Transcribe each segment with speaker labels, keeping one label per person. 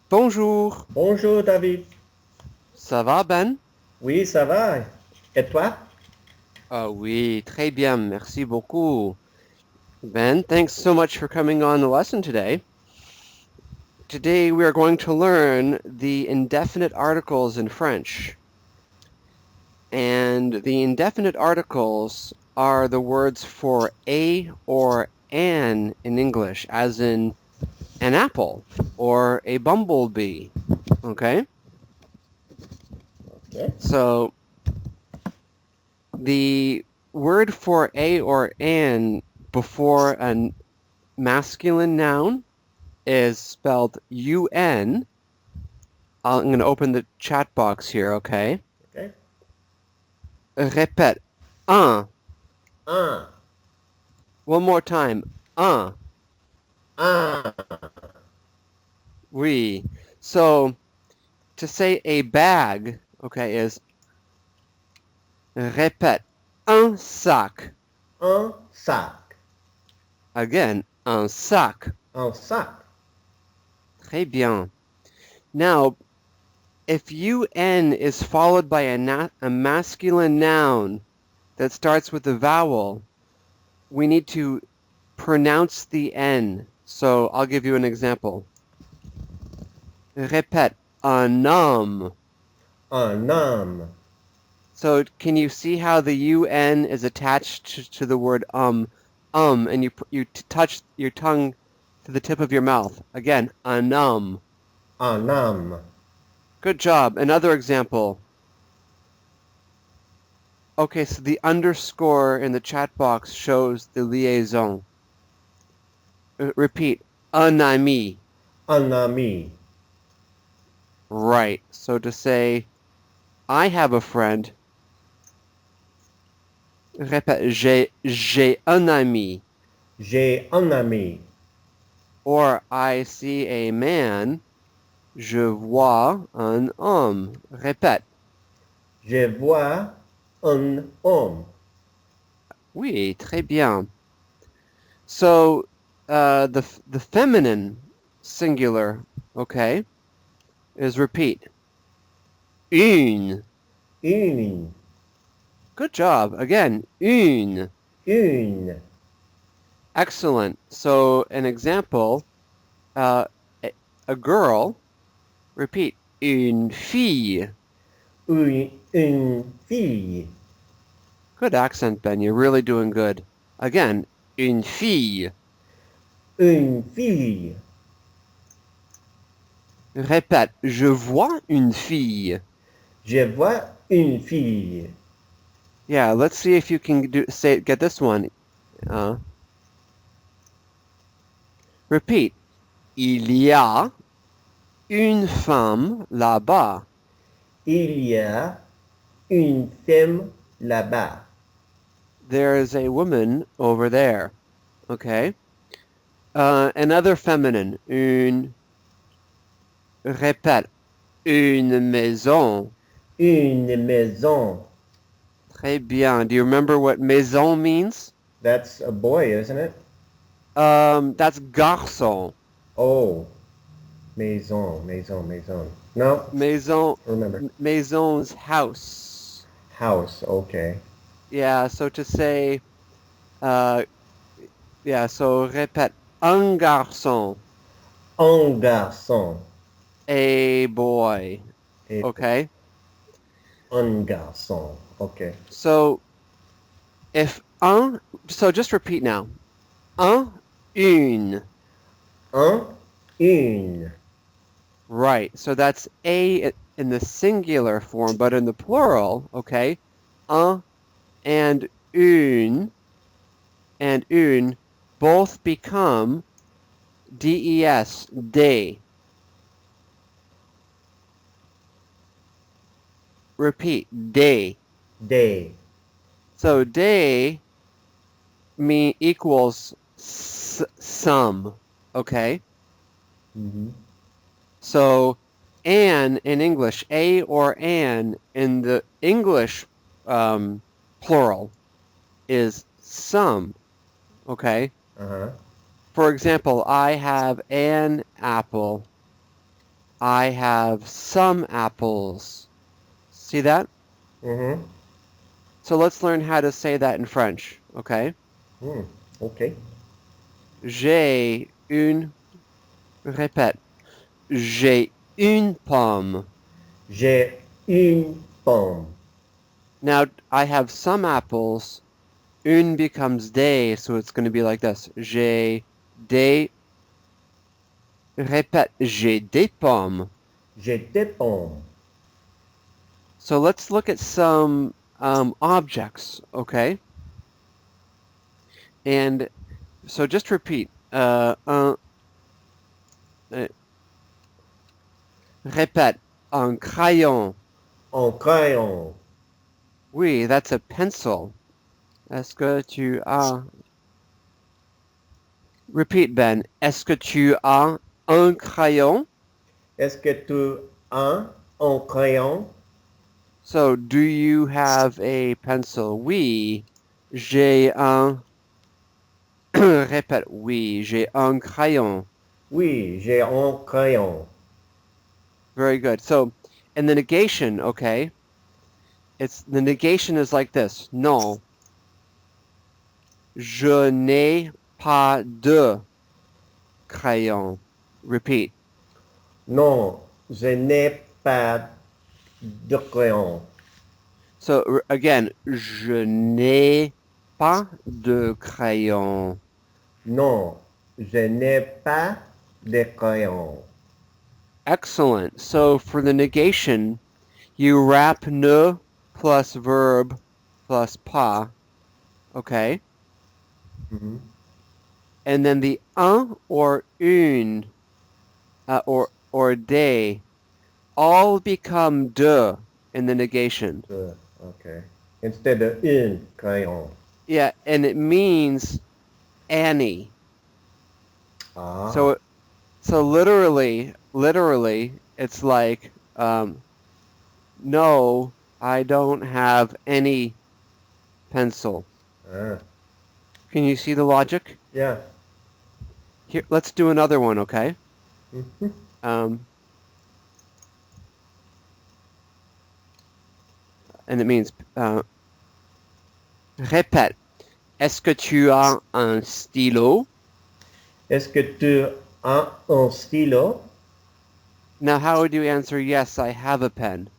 Speaker 1: Bonjour,
Speaker 2: Bonjour David.
Speaker 1: ça va Ben?
Speaker 2: Oui, ça va. Et toi?
Speaker 1: Oui, très bien, merci beaucoup. Ben, thanks so much for coming on the lesson today. Today we are going to learn the indefinite articles in French. And the indefinite articles are the words for a or an in English, as in an apple or a bumblebee. Okay?
Speaker 2: Okay.
Speaker 1: So the word for a or an before a masculine noun is spelled UN. I'm going to open the chat box here, okay?
Speaker 2: Okay.
Speaker 1: Répète. Un.
Speaker 2: Un.
Speaker 1: One more time. Un.
Speaker 2: Un.
Speaker 1: Oui. So to say a bag, okay, is répète. Un sac.
Speaker 2: Un sac.
Speaker 1: Again, un sac.
Speaker 2: Un sac.
Speaker 1: Très bien. Now, if UN is followed by a masculine noun that starts with a vowel, we need to pronounce the N. So I'll give you an example. Répète, un homme.
Speaker 2: Un homme.
Speaker 1: So can you see how the UN is attached to the word and you touch your tongue to the tip of your mouth. Again, un homme.
Speaker 2: Un homme.
Speaker 1: Good job. Another example. Okay, so the underscore in the chat box shows the liaison. Repeat, un ami.
Speaker 2: Un ami.
Speaker 1: Right. So to say, I have a friend. Répète, j'ai un ami.
Speaker 2: J'ai un ami.
Speaker 1: Or I see a man. Je vois un homme. Répète.
Speaker 2: Je vois un homme.
Speaker 1: Oui, très bien. So the feminine singular, okay, is repeat. Une.
Speaker 2: Une.
Speaker 1: Good job. Again, une.
Speaker 2: Une.
Speaker 1: Excellent. So an example, uh, a girl, repeat, une fille.
Speaker 2: Une fille.
Speaker 1: Good accent, Ben. You're really doing good. Again, une fille.
Speaker 2: Une fille.
Speaker 1: Répète, je vois une fille.
Speaker 2: Je vois une fille.
Speaker 1: Yeah, let's see if you can get this one. Repeat. Il y a une femme là-bas.
Speaker 2: Il y a une femme là-bas.
Speaker 1: There is a woman over there. Okay. Another feminine. Une. Répète. Une maison.
Speaker 2: Une maison.
Speaker 1: Très bien. Do you remember what maison means?
Speaker 2: That's a boy, isn't it?
Speaker 1: That's garçon.
Speaker 2: Oh, maison. No,
Speaker 1: Maison.
Speaker 2: remember.
Speaker 1: Maison's house.
Speaker 2: House, okay.
Speaker 1: Yeah. So to say, uh, yeah. So répète. Un garçon.
Speaker 2: Un garçon.
Speaker 1: A boy.
Speaker 2: Et
Speaker 1: Okay.
Speaker 2: un garçon. Okay.
Speaker 1: So if un, so just repeat now. Un, une.
Speaker 2: Un, une.
Speaker 1: Right. So that's a in the singular form, but in the plural, okay, un and une both become des, day. Repeat, day.
Speaker 2: Des.
Speaker 1: So day equals some, okay?
Speaker 2: Mm-hmm.
Speaker 1: So an in English, a or an in the English plural is some, okay?
Speaker 2: Uh-huh.
Speaker 1: For example, I have an apple. I have some apples. See that?
Speaker 2: Mm-hmm.
Speaker 1: So let's learn how to say that in French, okay?
Speaker 2: Okay.
Speaker 1: J'ai une, répète, j'ai une pomme.
Speaker 2: J'ai une pomme.
Speaker 1: Now, I have some apples. Une becomes des, so it's going to be like this. J'ai des, répète, j'ai des pommes.
Speaker 2: J'ai des pommes.
Speaker 1: So let's look at some objects, okay? And so just repeat. Répète. Un crayon.
Speaker 2: Un crayon.
Speaker 1: Oui, that's a pencil. Est-ce que tu as... Repeat, Ben. Est-ce que tu as un crayon?
Speaker 2: Est-ce que tu as un crayon?
Speaker 1: So, do you have a pencil? Oui, j'ai un... Répète. Oui, j'ai un crayon.
Speaker 2: Oui, j'ai un crayon.
Speaker 1: Very good. So, in the negation, okay, the negation is like this. Non, je n'ai pas de crayon. Repeat.
Speaker 2: Non, je n'ai pas de crayon.
Speaker 1: So again, je n'ai pas de crayon.
Speaker 2: Non, je n'ai pas de crayon.
Speaker 1: Excellent. So for the negation, you wrap ne plus verb plus pas. Okay.
Speaker 2: Mm-hmm.
Speaker 1: And then the un or une or des all become de in the negation.
Speaker 2: Okay. Instead of un crayon.
Speaker 1: Yeah, and it means Annie.
Speaker 2: Ah.
Speaker 1: So literally, it's like, no, I don't have any pencil.
Speaker 2: Ah.
Speaker 1: Can you see the logic?
Speaker 2: Yeah.
Speaker 1: Here, let's do another one, okay?
Speaker 2: Mm-hmm.
Speaker 1: And it means, répète. Est-ce que tu as un stylo?
Speaker 2: Est-ce que tu as un stylo?
Speaker 1: Now, how would you answer, yes, I have a pen?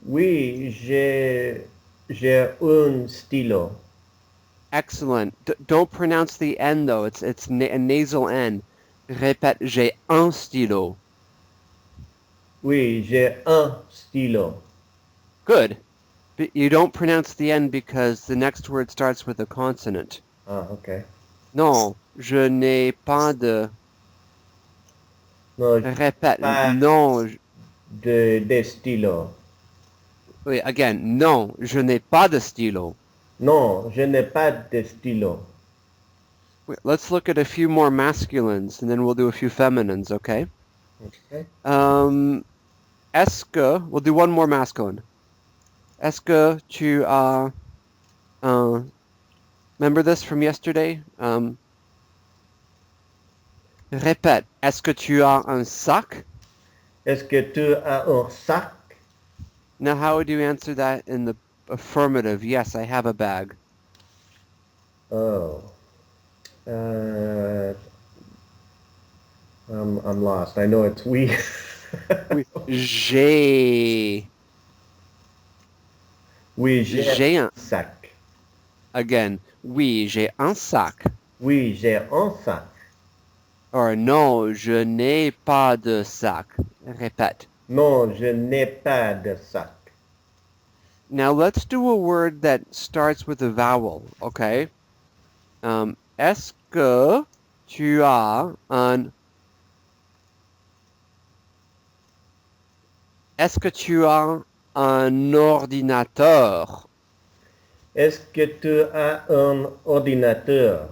Speaker 2: Oui, j'ai un stylo.
Speaker 1: Excellent. Don't pronounce the N, though. It's a nasal N. Répète, j'ai un stylo.
Speaker 2: Oui, j'ai un stylo.
Speaker 1: Good. But you don't pronounce the N because the next word starts with a consonant.
Speaker 2: Ah, okay.
Speaker 1: Non, je n'ai pas de...
Speaker 2: Non,
Speaker 1: Répète,
Speaker 2: pas
Speaker 1: non.
Speaker 2: de stylo.
Speaker 1: Wait, again, non, je n'ai pas de stylo.
Speaker 2: Non, je n'ai pas de stylo.
Speaker 1: Wait, let's look at a few more masculines, and then we'll do a few feminines, okay?
Speaker 2: Okay.
Speaker 1: Est-ce que... We'll do one more masculine. Est-ce que tu as... remember this from yesterday? Répète, est-ce que tu as un sac?
Speaker 2: Est-ce que tu as un sac?
Speaker 1: Now, how would you answer that in the affirmative? Yes, I have a bag.
Speaker 2: Oh. I'm lost. I know it's we.
Speaker 1: Oui, j'ai...
Speaker 2: Oui, j'ai
Speaker 1: J'ai
Speaker 2: un
Speaker 1: un...
Speaker 2: sac.
Speaker 1: Again, oui, j'ai un sac.
Speaker 2: Oui, j'ai un sac.
Speaker 1: Or non, je n'ai pas de sac. Répète.
Speaker 2: Non, je n'ai pas de sac.
Speaker 1: Now let's do a word that starts with a vowel, okay? Est-ce que tu as un... Est-ce que tu as un ordinateur?
Speaker 2: Est-ce que tu as un ordinateur?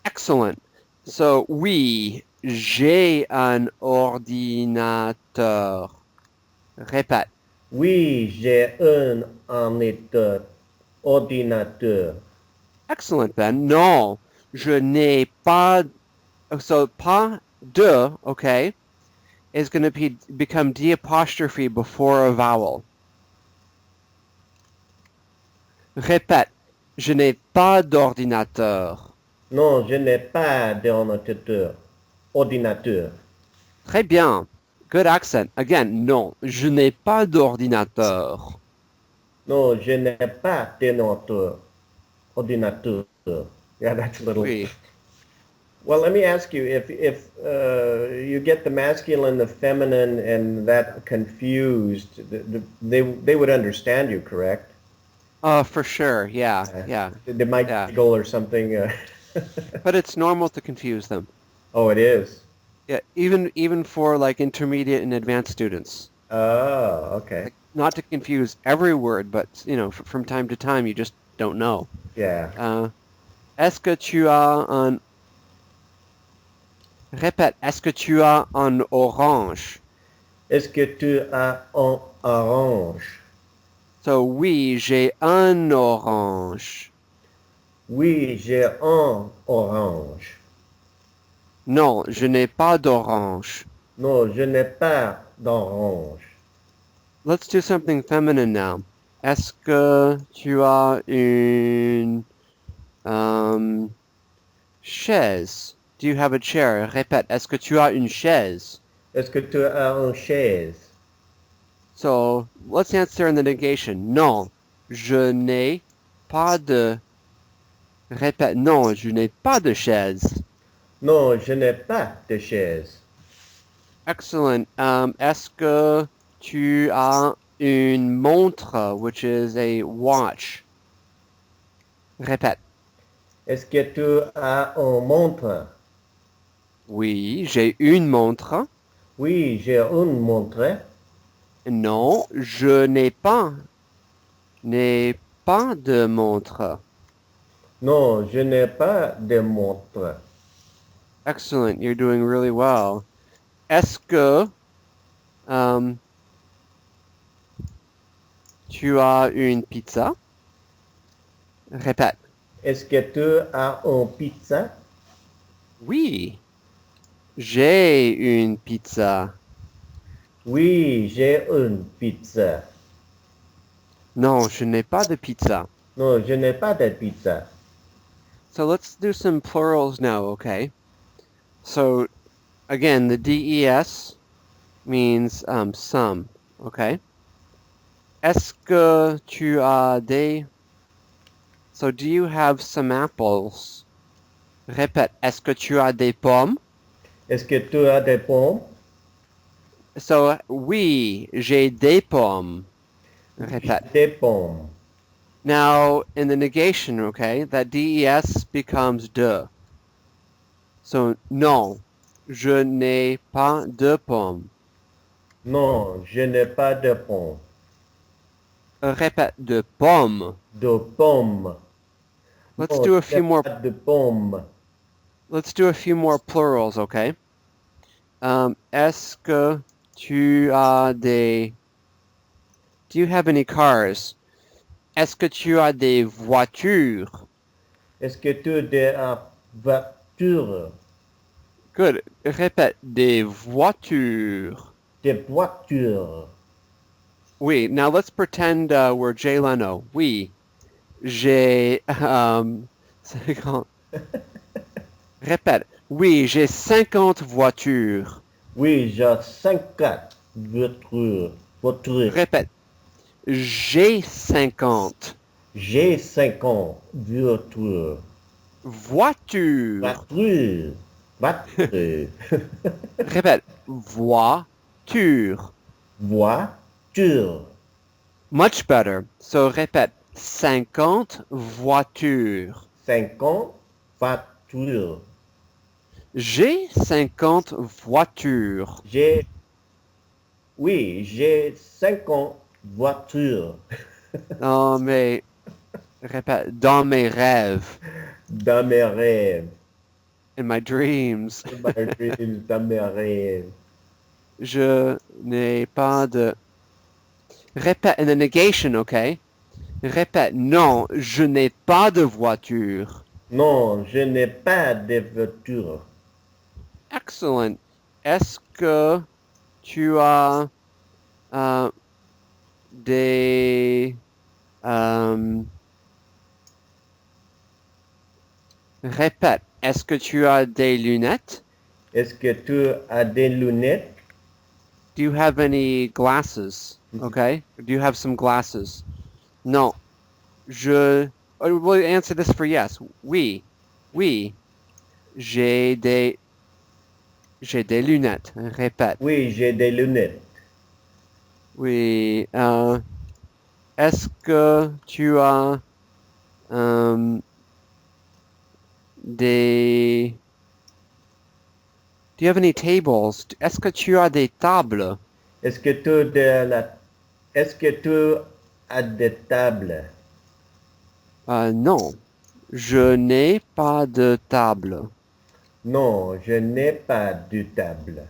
Speaker 1: Excellent. So, oui, j'ai un ordinateur. Répète.
Speaker 2: Oui, j'ai un ordinateur.
Speaker 1: Excellent, Ben. Non, je n'ai pas... So, pas de, okay? is going to become D apostrophe before a vowel. Répète. Je n'ai pas d'ordinateur.
Speaker 2: Non, je n'ai pas d'ordinateur. Ordinateur.
Speaker 1: Très bien. Good accent. Again, non, je n'ai pas d'ordinateur.
Speaker 2: Non, je n'ai pas d'ordinateur. Ordinateur. Yeah, that's a little.
Speaker 1: Oui.
Speaker 2: Well, let me ask you, if you get the masculine, the feminine, and that confused, they would understand you, correct?
Speaker 1: For sure. Yeah.
Speaker 2: They might
Speaker 1: Yeah.
Speaker 2: giggle or something.
Speaker 1: But it's normal to confuse them.
Speaker 2: Oh, it is.
Speaker 1: Yeah, even for like intermediate and advanced students.
Speaker 2: Oh, okay.
Speaker 1: Like, not to confuse every word, but from time to time you just don't know.
Speaker 2: Yeah.
Speaker 1: Est-ce que tu as un... Répète, est-ce que tu as un orange?
Speaker 2: Est-ce que tu as un orange?
Speaker 1: So, oui, j'ai un orange.
Speaker 2: Oui, j'ai un orange.
Speaker 1: Non, je n'ai pas d'orange.
Speaker 2: Non, je n'ai pas d'orange.
Speaker 1: Let's do something feminine now. Est-ce que tu as une chaise? Do you have a chair? Répète, est-ce que tu as une chaise?
Speaker 2: Est-ce que tu as une chaise?
Speaker 1: So, let's answer in the negation. Non, je n'ai pas de... Répète, non, je n'ai pas de chaise.
Speaker 2: Non, je n'ai pas de chaise.
Speaker 1: Excellent. Est-ce que tu as une montre, which is a watch? Répète.
Speaker 2: Est-ce que tu as une montre?
Speaker 1: Oui, j'ai une montre.
Speaker 2: Oui, j'ai une montre.
Speaker 1: Non, je n'ai pas de montre.
Speaker 2: Non, je n'ai pas de montre.
Speaker 1: Excellent. You're doing really well. Est-ce que tu as une pizza? Répète.
Speaker 2: Est-ce que tu as une pizza?
Speaker 1: Oui, j'ai une pizza.
Speaker 2: Oui, j'ai une pizza.
Speaker 1: Non, je n'ai pas de pizza.
Speaker 2: Non, je n'ai pas de pizza.
Speaker 1: So let's do some plurals now, okay? So again, the DES means some, okay? Est-ce que tu as des... So do you have some apples? Répète, est-ce que tu as des pommes?
Speaker 2: Est-ce que tu as des pommes?
Speaker 1: So oui, j'ai des pommes. Répète.
Speaker 2: Des pommes.
Speaker 1: Now, in the negation, okay, that DES becomes de. So, non, je n'ai pas de pommes.
Speaker 2: Non, je n'ai pas de pommes.
Speaker 1: Répète, de pommes.
Speaker 2: De pommes.
Speaker 1: Let's
Speaker 2: Non,
Speaker 1: do a
Speaker 2: je
Speaker 1: few
Speaker 2: n'ai
Speaker 1: more.
Speaker 2: pas de pommes.
Speaker 1: Let's do a few more plurals, okay? Est-ce que tu as des... Do you have any cars? Est-ce que tu as des voitures?
Speaker 2: Est-ce que tu as des voitures?
Speaker 1: Good. Répète, des voitures.
Speaker 2: Des voitures.
Speaker 1: Oui. Now let's pretend we're Jay Leno. Oui. J'ai... 50... Répète. Oui, j'ai 50 voitures.
Speaker 2: Oui, j'ai 50 voitures. Voitures.
Speaker 1: Répète. J'ai 50
Speaker 2: J'ai 50 voitures.
Speaker 1: voitures.
Speaker 2: Voitures. Voitures.
Speaker 1: Répète. Voiture.
Speaker 2: Voiture.
Speaker 1: Much better. So répète. 50 voitures.
Speaker 2: 50 voitures.
Speaker 1: J'ai 50 voitures.
Speaker 2: Oui, j'ai 50 voitures.
Speaker 1: Non, mais... Répète. Dans mes rêves.
Speaker 2: Dans mes rêves.
Speaker 1: In my dreams.
Speaker 2: In my dreams, dans mes rêves.
Speaker 1: Je n'ai pas de... Répète. In the negation, okay? Répète. Non, je n'ai pas de voiture.
Speaker 2: Non, je n'ai pas de voiture.
Speaker 1: Excellent. Est-ce que tu as des répète, est-ce que tu as des lunettes?
Speaker 2: Est-ce que tu as des lunettes?
Speaker 1: Do you have any glasses? Okay. Do you have some glasses? Non. We'll answer this for yes. Oui. Oui. J'ai des lunettes. Répète.
Speaker 2: Oui, j'ai des lunettes.
Speaker 1: Oui. Est-ce que tu as des... Do you have any tables? Est-ce que tu as des tables?
Speaker 2: Est-ce que tu Est-ce que tu as des tables?
Speaker 1: Non. Je n'ai pas de table.
Speaker 2: Non, je n'ai pas de table.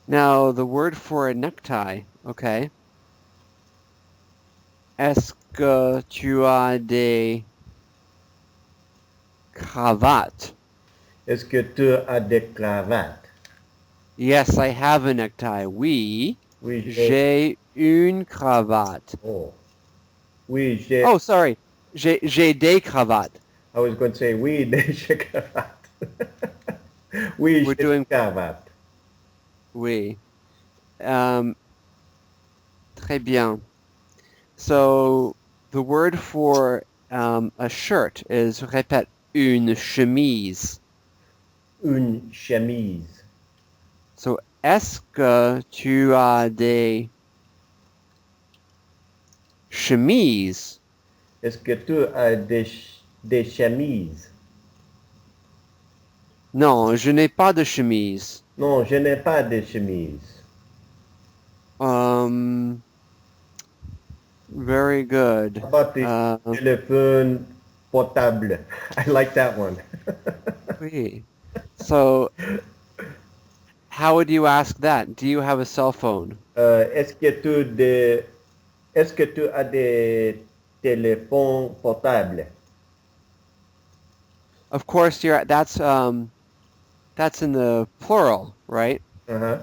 Speaker 1: Now, the word for a necktie, okay. Est-ce que tu as des cravates?
Speaker 2: Est-ce que tu as des cravates?
Speaker 1: Yes, I have a necktie. Oui,
Speaker 2: Oui,
Speaker 1: j'ai une cravate.
Speaker 2: Oh. Oui, j'ai...
Speaker 1: Oh, sorry. J'ai des cravates.
Speaker 2: I was going to say oui, des cravates. Oui,
Speaker 1: We're
Speaker 2: j'ai des
Speaker 1: doing,
Speaker 2: cravates.
Speaker 1: oui. Très bien. So, the word for a shirt is, répète, une chemise.
Speaker 2: Une chemise.
Speaker 1: So, est-ce que tu as des chemises?
Speaker 2: Est-ce que tu as des chemises?
Speaker 1: Non, je n'ai pas de chemise.
Speaker 2: Non, je n'ai pas de chemise.
Speaker 1: Very good.
Speaker 2: How about the téléphone portable? I like that one.
Speaker 1: Oui. So, how would you ask that? Do you have a cell phone?
Speaker 2: Est-ce que tu as des téléphones portables?
Speaker 1: Of course, that's in the plural, right?
Speaker 2: Uh-huh.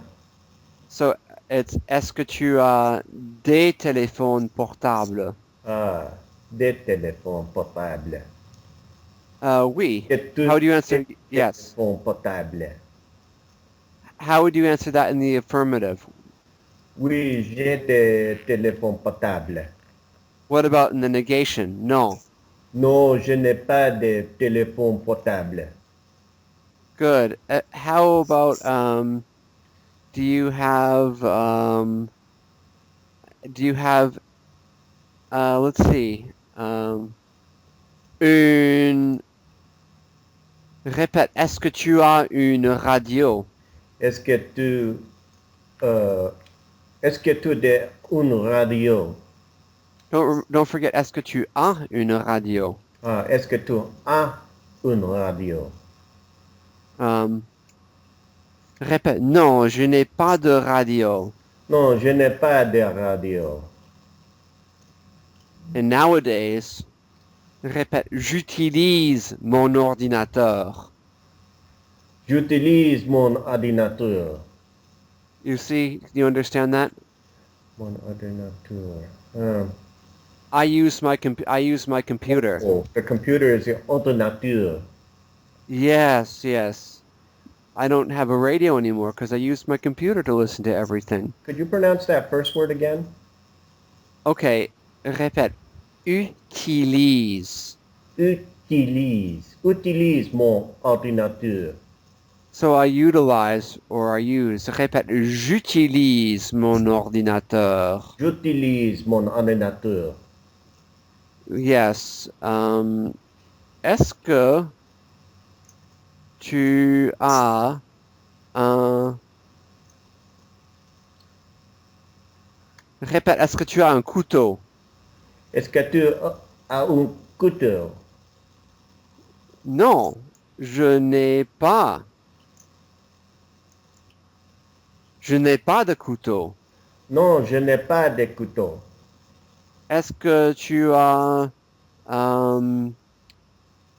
Speaker 1: So it's est-ce que tu as des téléphones portables?
Speaker 2: Ah, des téléphones portables.
Speaker 1: Oui.
Speaker 2: Que tu
Speaker 1: How would you
Speaker 2: as
Speaker 1: answer?
Speaker 2: des
Speaker 1: Yes.
Speaker 2: téléphones portables.
Speaker 1: How would you answer that in the affirmative?
Speaker 2: Oui, j'ai des téléphones portables.
Speaker 1: What about in the negation? No.
Speaker 2: Non, je n'ai pas de téléphone portable.
Speaker 1: Good. How about do you have let's see une répète, est-ce que tu as une radio?
Speaker 2: Est-ce que tu euh, est-ce que tu as une radio?
Speaker 1: Don't forget, est-ce que tu as une radio?
Speaker 2: Ah, est-ce que tu as une radio?
Speaker 1: Um, Répète, non, je n'ai pas de radio.
Speaker 2: Non, je n'ai pas de radio.
Speaker 1: And nowadays, répète, j'utilise mon ordinateur.
Speaker 2: J'utilise mon ordinateur.
Speaker 1: You see, you understand that?
Speaker 2: Mon ordinateur. Um,
Speaker 1: I use my computer.
Speaker 2: oh, the computer is the ordinateur.
Speaker 1: Yes, yes. I don't have a radio anymore because I use my computer to listen to everything.
Speaker 2: Could you pronounce that first word again?
Speaker 1: Okay, répète. Utilise.
Speaker 2: Utilise. Utilise mon ordinateur.
Speaker 1: So I utilize or I use. Répète. J'utilise mon ordinateur.
Speaker 2: J'utilise mon ordinateur.
Speaker 1: Yes. Est-ce que tu as un... Répète. Est-ce que tu as un couteau?
Speaker 2: Est-ce que tu as un couteau?
Speaker 1: Non, je n'ai pas. Je n'ai pas de couteau.
Speaker 2: Non, je n'ai pas de couteau.
Speaker 1: Est-ce que tu as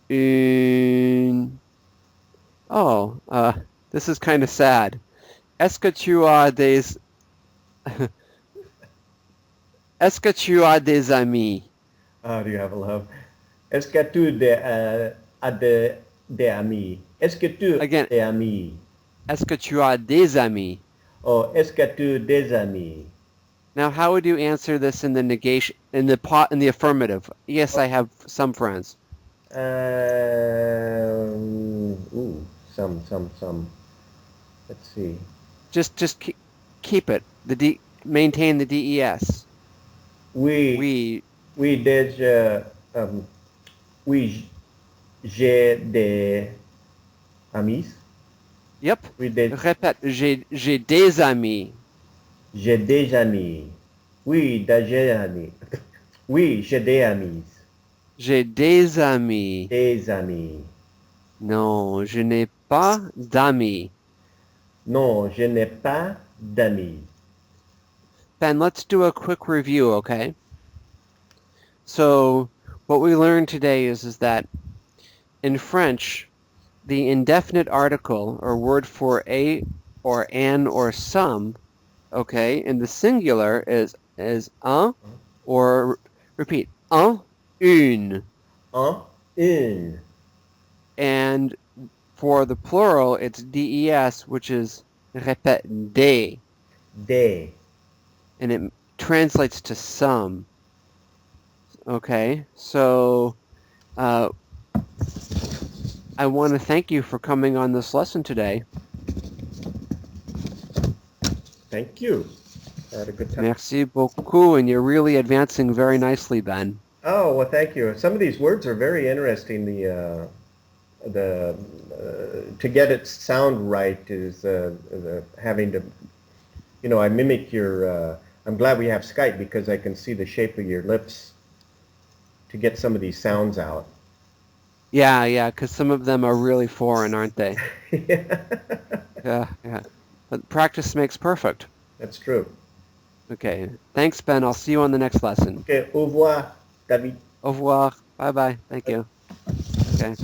Speaker 1: une... Oh, this is kind of sad. Est-ce que tu as des Est-ce que tu as des amis?
Speaker 2: Do you have a love? Est-ce que tu as des amis? Est-ce que tu as
Speaker 1: Again,
Speaker 2: des amis?
Speaker 1: est-ce que tu as des amis?
Speaker 2: Oh, est-ce que tu as des amis?
Speaker 1: Now, how would you answer this in the negation, in the affirmative? Yes, I have some friends.
Speaker 2: Ooh, some. Let's see.
Speaker 1: Just keep it. Maintain the des.
Speaker 2: Oui,
Speaker 1: We,
Speaker 2: um, oui, j'ai des amis.
Speaker 1: yep.
Speaker 2: Oui,
Speaker 1: Répète, j'ai des amis.
Speaker 2: j'ai des amis. Oui, j'ai amis. Oui, j'ai des amis.
Speaker 1: J'ai des amis.
Speaker 2: Des amis.
Speaker 1: Non, je n'ai pas d'amis.
Speaker 2: Non, je n'ai pas d'amis.
Speaker 1: Ben, let's do a quick review, okay? So, what we learned today is that in French, the indefinite article or word for a or an or some, okay, in the singular is un or repeat, un, une.
Speaker 2: Un, une.
Speaker 1: And for the plural, it's des, which is répète, des,
Speaker 2: Des.
Speaker 1: and it translates to some. Okay, so I want to thank you for coming on this lesson today.
Speaker 2: Thank you. I had a good time.
Speaker 1: Merci beaucoup, and you're really advancing very nicely, Ben.
Speaker 2: Oh, well, thank you. Some of these words are very interesting. To get it sound right is having to, I mimic your. I'm glad we have Skype because I can see the shape of your lips to get some of these sounds out.
Speaker 1: Yeah, because some of them are really foreign, aren't they?
Speaker 2: Yeah,
Speaker 1: Yeah. But practice makes perfect.
Speaker 2: that's true.
Speaker 1: Okay. Thanks, Ben. I'll see you on the next lesson.
Speaker 2: Okay, au revoir, David.
Speaker 1: Au revoir. Bye-bye. Thank you. Okay.